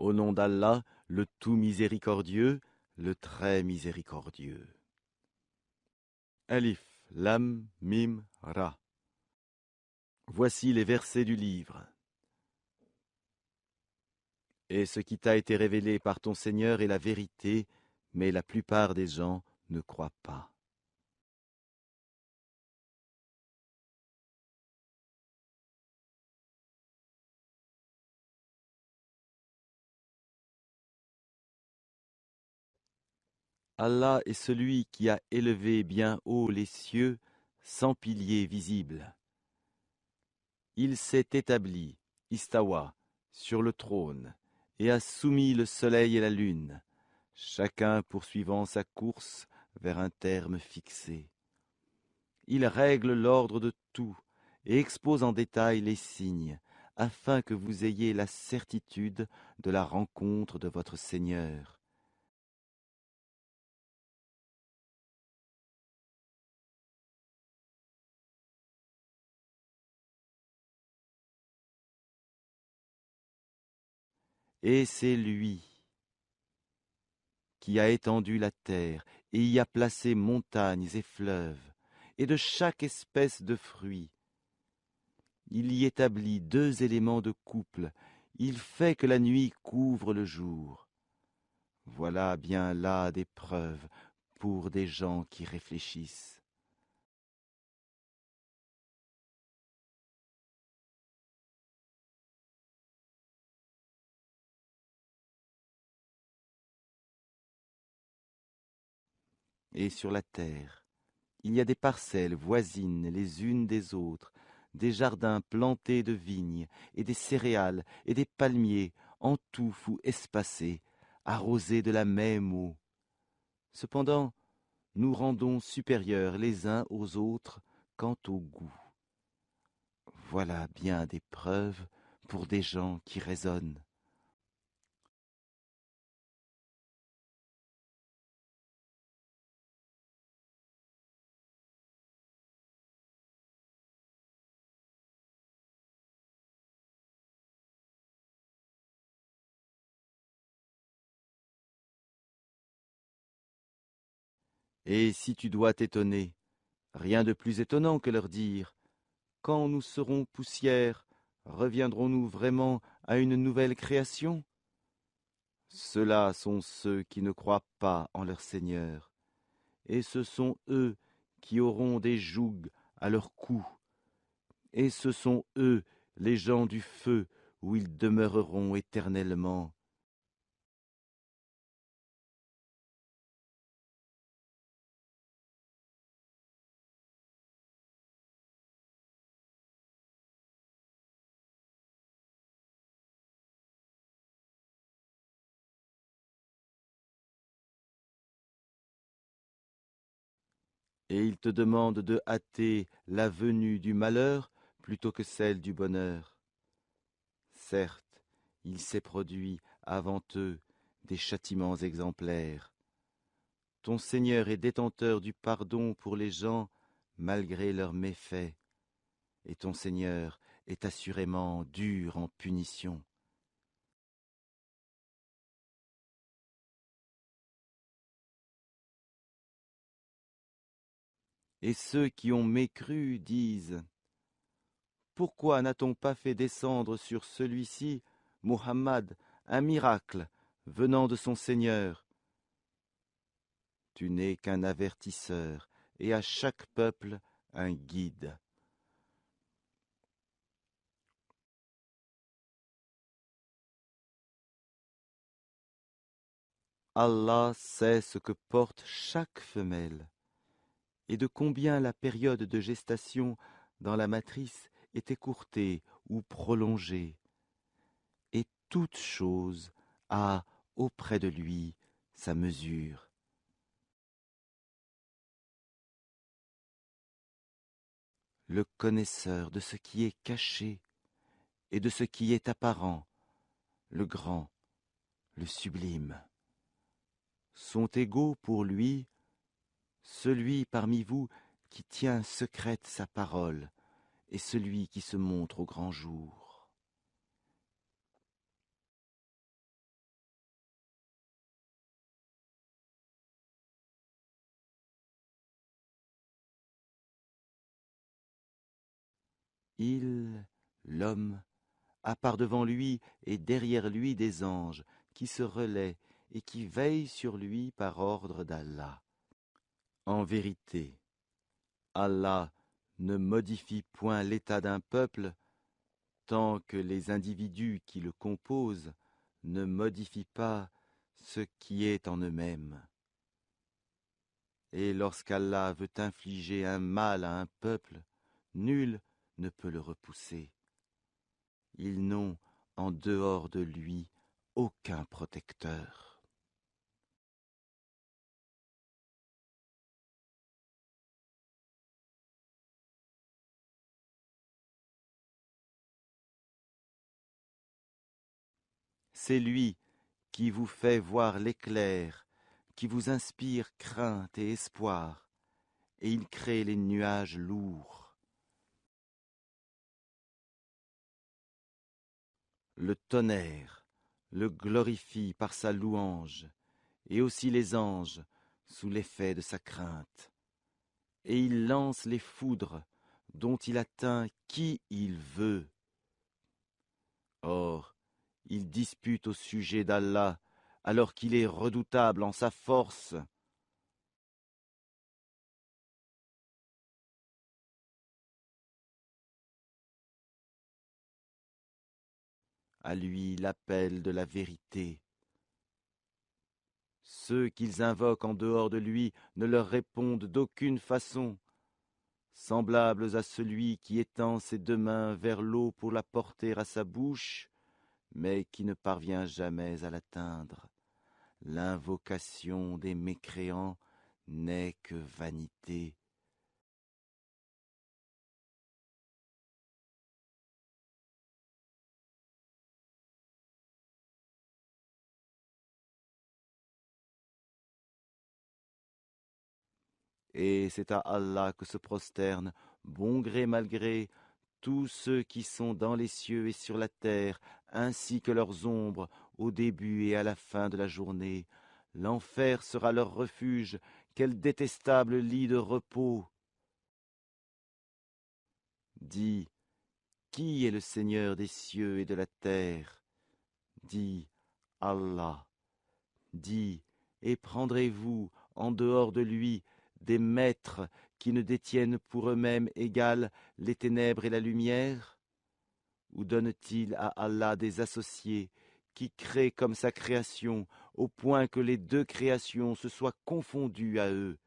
Au nom d'Allah, le tout miséricordieux, le très miséricordieux. Alif, Lam, Mim, Ra. Voici les versets du livre. Et ce qui t'a été révélé par ton Seigneur est la vérité, mais la plupart des gens ne croient pas. Allah est celui qui a élevé bien haut les cieux sans piliers visibles. Il s'est établi, Istawa, sur le trône, et a soumis le soleil et la lune, chacun poursuivant sa course vers un terme fixé. Il règle l'ordre de tout et expose en détail les signes, afin que vous ayez la certitude de la rencontre de votre Seigneur. Et c'est lui qui a étendu la terre et y a placé montagnes et fleuves, et de chaque espèce de fruits. Il y établit deux éléments de couple, il fait que la nuit couvre le jour. Voilà bien là des preuves pour des gens qui réfléchissent. Et sur la terre, il y a des parcelles voisines les unes des autres, des jardins plantés de vignes, et des céréales, et des palmiers, en touffes ou espacés, arrosés de la même eau. Cependant, nous rendons supérieurs les uns aux autres quant au goût. Voilà bien des preuves pour des gens qui raisonnent. Et si tu dois t'étonner, rien de plus étonnant que leur dire « Quand nous serons poussière, reviendrons-nous vraiment à une nouvelle création ?» Ceux-là sont ceux qui ne croient pas en leur Seigneur, et ce sont eux qui auront des jougs à leur cou, et ce sont eux les gens du feu où ils demeureront éternellement. Et ils te demandent de hâter la venue du malheur plutôt que celle du bonheur. Certes, il s'est produit avant eux des châtiments exemplaires. Ton Seigneur est détenteur du pardon pour les gens malgré leurs méfaits, et ton Seigneur est assurément dur en punition. Et ceux qui ont mécru disent « Pourquoi n'a-t-on pas fait descendre sur celui-ci, Muhammad, un miracle venant de son Seigneur ?» Tu n'es qu'un avertisseur, et à chaque peuple un guide. Allah sait ce que porte chaque femelle, et de combien la période de gestation dans la matrice est écourtée ou prolongée. Et toute chose a auprès de lui sa mesure. Le connaisseur de ce qui est caché et de ce qui est apparent, le grand, le sublime, sont égaux pour lui celui parmi vous qui tient secrète sa parole et celui qui se montre au grand jour. Il, l'homme, a par devant lui et derrière lui des anges qui se relaient et qui veillent sur lui par ordre d'Allah. En vérité, Allah ne modifie point l'état d'un peuple tant que les individus qui le composent ne modifient pas ce qui est en eux-mêmes. Et lorsqu'Allah veut infliger un mal à un peuple, nul ne peut le repousser. Ils n'ont, en dehors de lui, aucun protecteur. C'est lui qui vous fait voir l'éclair, qui vous inspire crainte et espoir, et il crée les nuages lourds. Le tonnerre le glorifie par sa louange, et aussi les anges sous l'effet de sa crainte. Et il lance les foudres dont il atteint qui il veut. Or, il dispute au sujet d'Allah alors qu'il est redoutable en sa force. À lui l'appel de la vérité. Ceux qu'ils invoquent en dehors de lui ne leur répondent d'aucune façon, semblables à celui qui étend ses deux mains vers l'eau pour la porter à sa bouche, mais qui ne parvient jamais à l'atteindre. L'invocation des mécréants n'est que vanité. Et c'est à Allah que se prosternent, bon gré mal gré, tous ceux qui sont dans les cieux et sur la terre, ainsi que leurs ombres, au début et à la fin de la journée. L'enfer sera leur refuge, quel détestable lit de repos. Dis, qui est le Seigneur des cieux et de la terre? Dis, Allah. Dis, et prendrez-vous, en dehors de lui, des maîtres qui ne détiennent pour eux-mêmes égales les ténèbres et la lumière? Ou donne-t-il à Allah des associés qui créent comme sa création, au point que les deux créations se soient confondues à eux?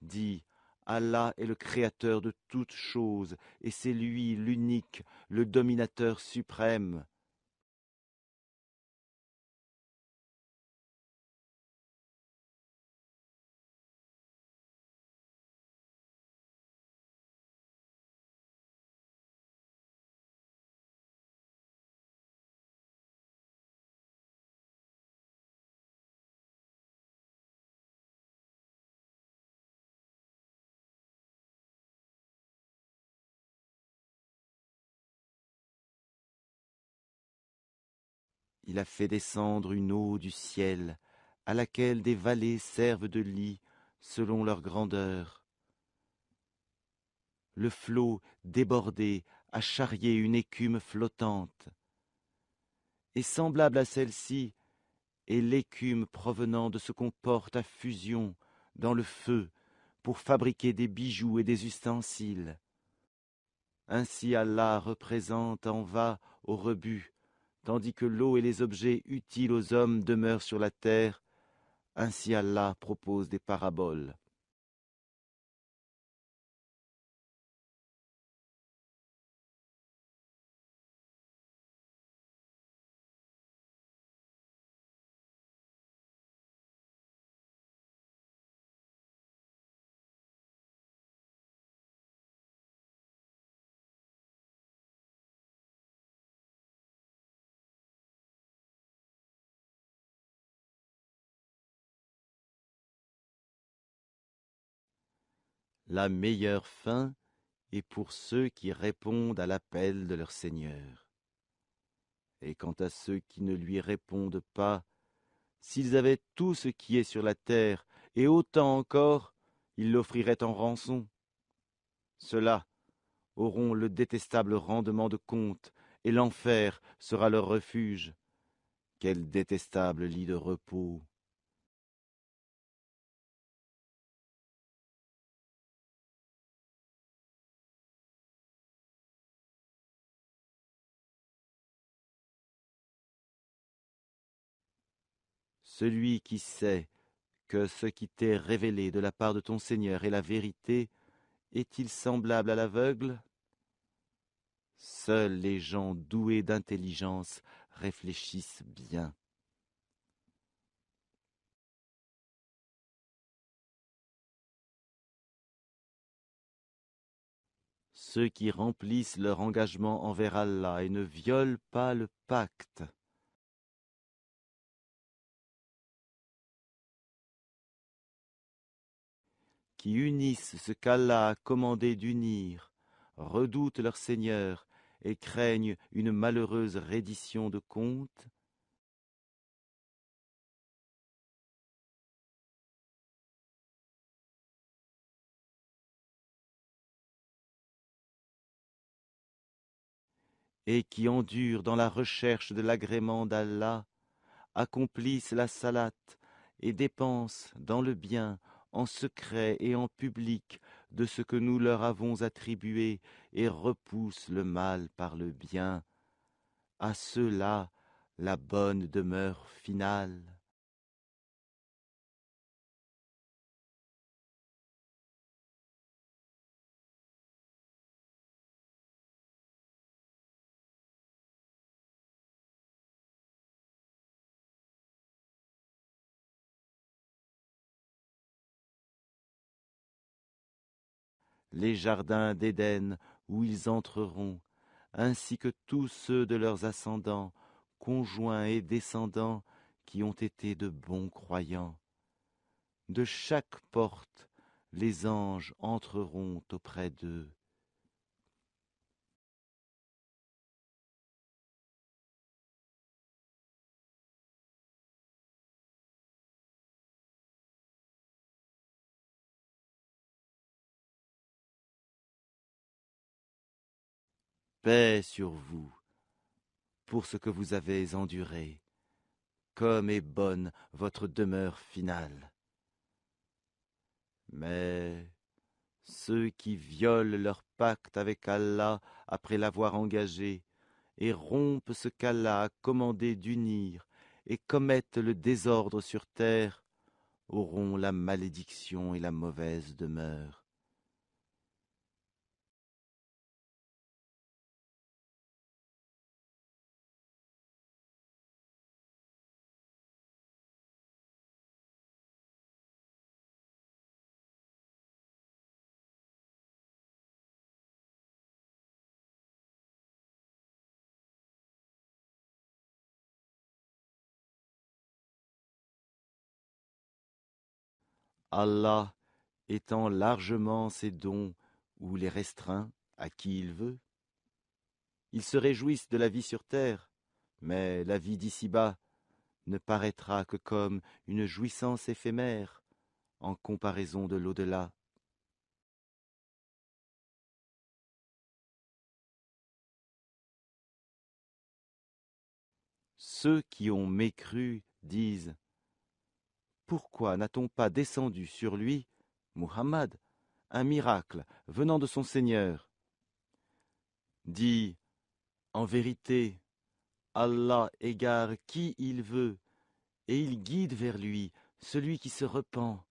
Dis, Allah est le créateur de toutes choses, et c'est lui l'unique, le dominateur suprême. Il a fait descendre une eau du ciel, à laquelle des vallées servent de lit, selon leur grandeur. Le flot, débordé, a charrié une écume flottante. Et semblable à celle-ci est l'écume provenant de ce qu'on porte à fusion dans le feu pour fabriquer des bijoux et des ustensiles. Ainsi Allah représente en va au rebut, tandis que l'eau et les objets utiles aux hommes demeurent sur la terre. Ainsi Allah propose des paraboles. La meilleure fin est pour ceux qui répondent à l'appel de leur Seigneur. Et quant à ceux qui ne lui répondent pas, s'ils avaient tout ce qui est sur la terre, et autant encore, ils l'offriraient en rançon. Ceux-là auront le détestable rendement de compte, et l'enfer sera leur refuge. Quel détestable lit de repos! Celui qui sait que ce qui t'est révélé de la part de ton Seigneur est la vérité, est-il semblable à l'aveugle? Seuls les gens doués d'intelligence réfléchissent bien. Ceux qui remplissent leur engagement envers Allah et ne violent pas le pacte, qui unissent ce qu'Allah a commandé d'unir, redoutent leur Seigneur et craignent une malheureuse reddition de compte, et qui endurent dans la recherche de l'agrément d'Allah, accomplissent la salate et dépensent dans le bien, en secret et en public, de ce que nous leur avons attribué, et repoussent le mal par le bien. À ceux-là, la bonne demeure finale. Les jardins d'Éden où ils entreront, ainsi que tous ceux de leurs ascendants, conjoints et descendants, qui ont été de bons croyants. De chaque porte, les anges entreront auprès d'eux. Paix sur vous, pour ce que vous avez enduré, comme est bonne votre demeure finale. Mais ceux qui violent leur pacte avec Allah après l'avoir engagé, et rompent ce qu'Allah a commandé d'unir, et commettent le désordre sur terre, auront la malédiction et la mauvaise demeure. Allah étend largement ses dons ou les restreint à qui il veut. Ils se réjouissent de la vie sur terre, mais la vie d'ici-bas ne paraîtra que comme une jouissance éphémère en comparaison de l'au-delà. Ceux qui ont mécru disent: pourquoi n'a-t-on pas descendu sur lui, Muhammad, un miracle venant de son Seigneur? Dis: en vérité, Allah égare qui il veut, et il guide vers lui celui qui se repent.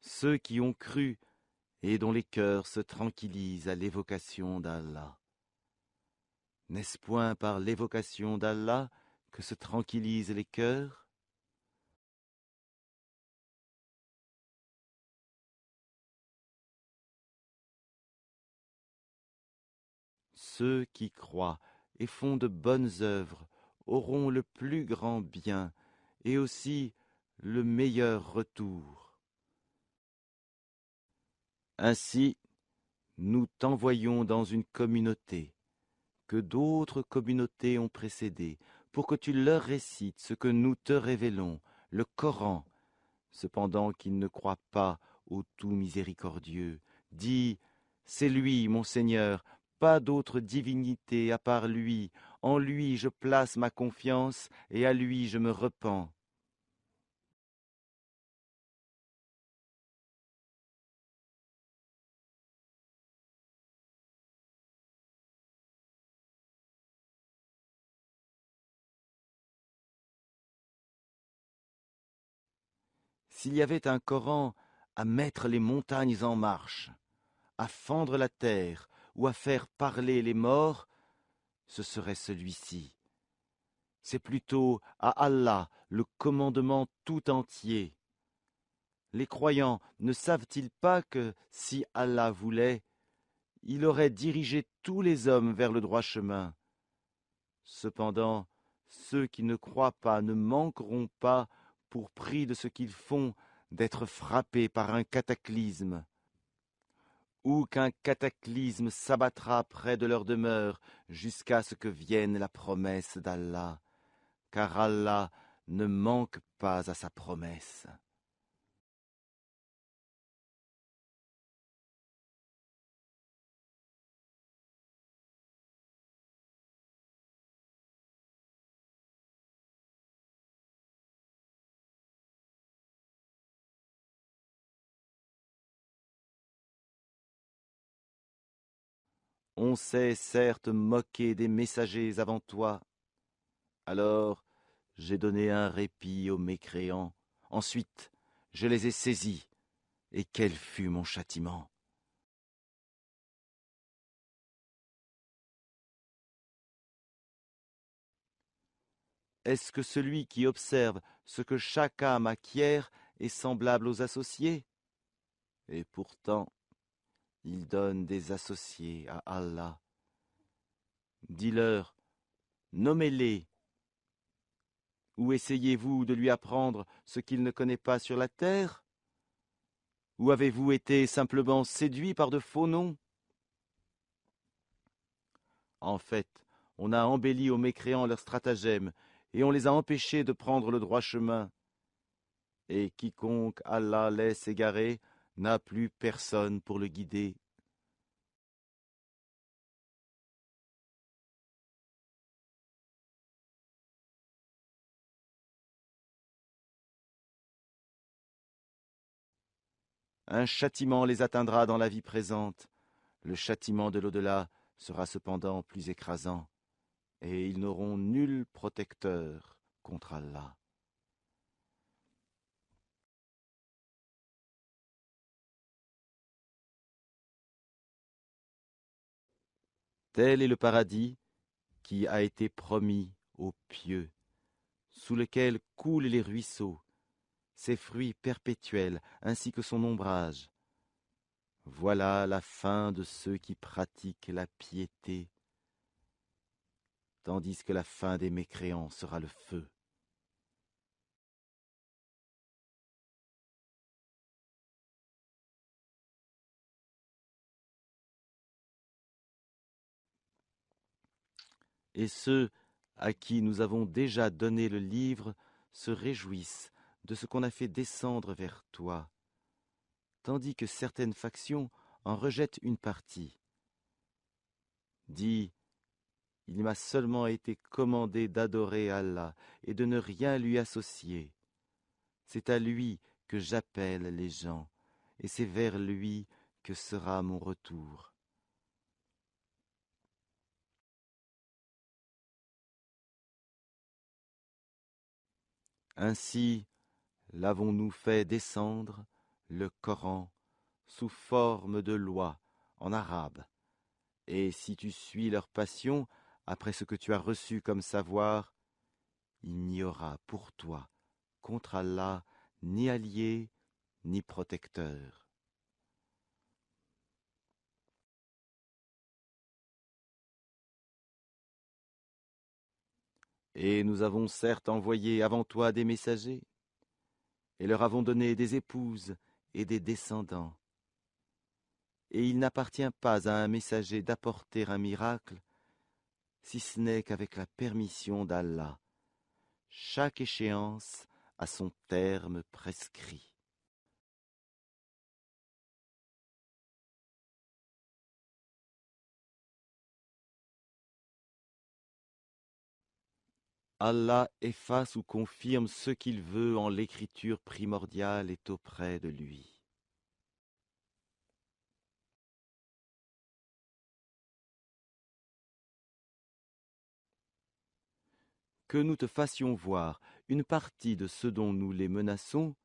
Ceux qui ont cru et dont les cœurs se tranquillisent à l'évocation d'Allah. N'est-ce point par l'évocation d'Allah que se tranquillisent les cœurs? Ceux qui croient et font de bonnes œuvres auront le plus grand bien et aussi le meilleur retour. Ainsi, nous t'envoyons dans une communauté que d'autres communautés ont précédé, pour que tu leur récites ce que nous te révélons, le Coran, cependant qu'il ne croit pas au tout miséricordieux. Dis, c'est lui, mon Seigneur, pas d'autre divinité à part lui. En lui je place ma confiance et à lui je me repens. S'il y avait un Coran à mettre les montagnes en marche, à fendre la terre ou à faire parler les morts, ce serait celui-ci. C'est plutôt à Allah le commandement tout entier. Les croyants ne savent-ils pas que, si Allah voulait, il aurait dirigé tous les hommes vers le droit chemin? Cependant, ceux qui ne croient pas ne manqueront pas, pour prix de ce qu'ils font, d'être frappés par un cataclysme, ou qu'un cataclysme s'abattra près de leur demeure jusqu'à ce que vienne la promesse d'Allah, car Allah ne manque pas à sa promesse. On s'est certes moqué des messagers avant toi. Alors j'ai donné un répit aux mécréants. Ensuite, je les ai saisis. Et quel fut mon châtiment! Est-ce que celui qui observe ce que chaque âme acquiert est semblable aux associés? Et pourtant, il donne des associés à Allah. Dis-leur, nommez-les, ou essayez-vous de lui apprendre ce qu'il ne connaît pas sur la terre? Ou avez-vous été simplement séduit par de faux noms? En fait, on a embelli aux mécréants leurs stratagèmes, et on les a empêchés de prendre le droit chemin. Et quiconque Allah laisse égarer n'a plus personne pour le guider. Un châtiment les atteindra dans la vie présente. Le châtiment de l'au-delà sera cependant plus écrasant, et ils n'auront nul protecteur contre Allah. Tel est le paradis qui a été promis aux pieux, sous lequel coulent les ruisseaux, ses fruits perpétuels ainsi que son ombrage. Voilà la fin de ceux qui pratiquent la piété, tandis que la fin des mécréants sera le feu. Et ceux à qui nous avons déjà donné le livre se réjouissent de ce qu'on a fait descendre vers toi, tandis que certaines factions en rejettent une partie. Dis, il m'a seulement été commandé d'adorer Allah et de ne rien lui associer. C'est à lui que j'appelle les gens, et c'est vers lui que sera mon retour. Ainsi l'avons-nous fait descendre, le Coran, sous forme de loi, en arabe. Et si tu suis leur passion, après ce que tu as reçu comme savoir, il n'y aura pour toi, contre Allah, ni allié, ni protecteur. Et nous avons certes envoyé avant toi des messagers, et leur avons donné des épouses et des descendants. Et il n'appartient pas à un messager d'apporter un miracle, si ce n'est qu'avec la permission d'Allah. Chaque échéance à son terme prescrit. Allah efface ou confirme ce qu'il veut en l'écriture primordiale est auprès de lui. Que nous te fassions voir une partie de ce dont nous les menaçons,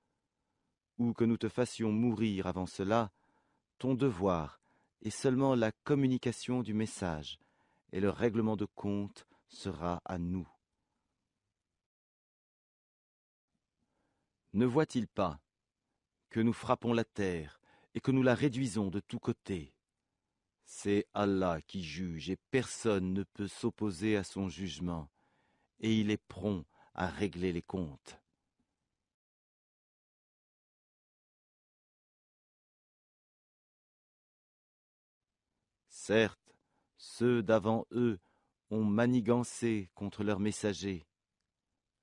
ou que nous te fassions mourir avant cela, ton devoir est seulement la communication du message, et le règlement de compte sera à nous. Ne voit-il pas que nous frappons la terre et que nous la réduisons de tous côtés? C'est Allah qui juge et personne ne peut s'opposer à son jugement, et il est prompt à régler les comptes. Certes, ceux d'avant eux ont manigancé contre leurs messagers.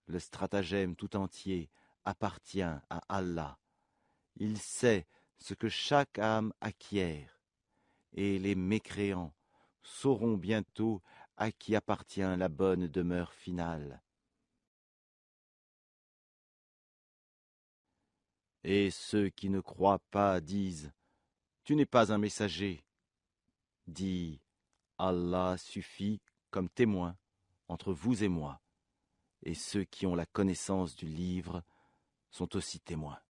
Le stratagème tout entier appartient à Allah. Il sait ce que chaque âme acquiert, et les mécréants sauront bientôt à qui appartient la bonne demeure finale. Et ceux qui ne croient pas disent « Tu n'es pas un messager ». Dis « Allah suffit comme témoin entre vous et moi, et ceux qui ont la connaissance du livre sont aussi témoins.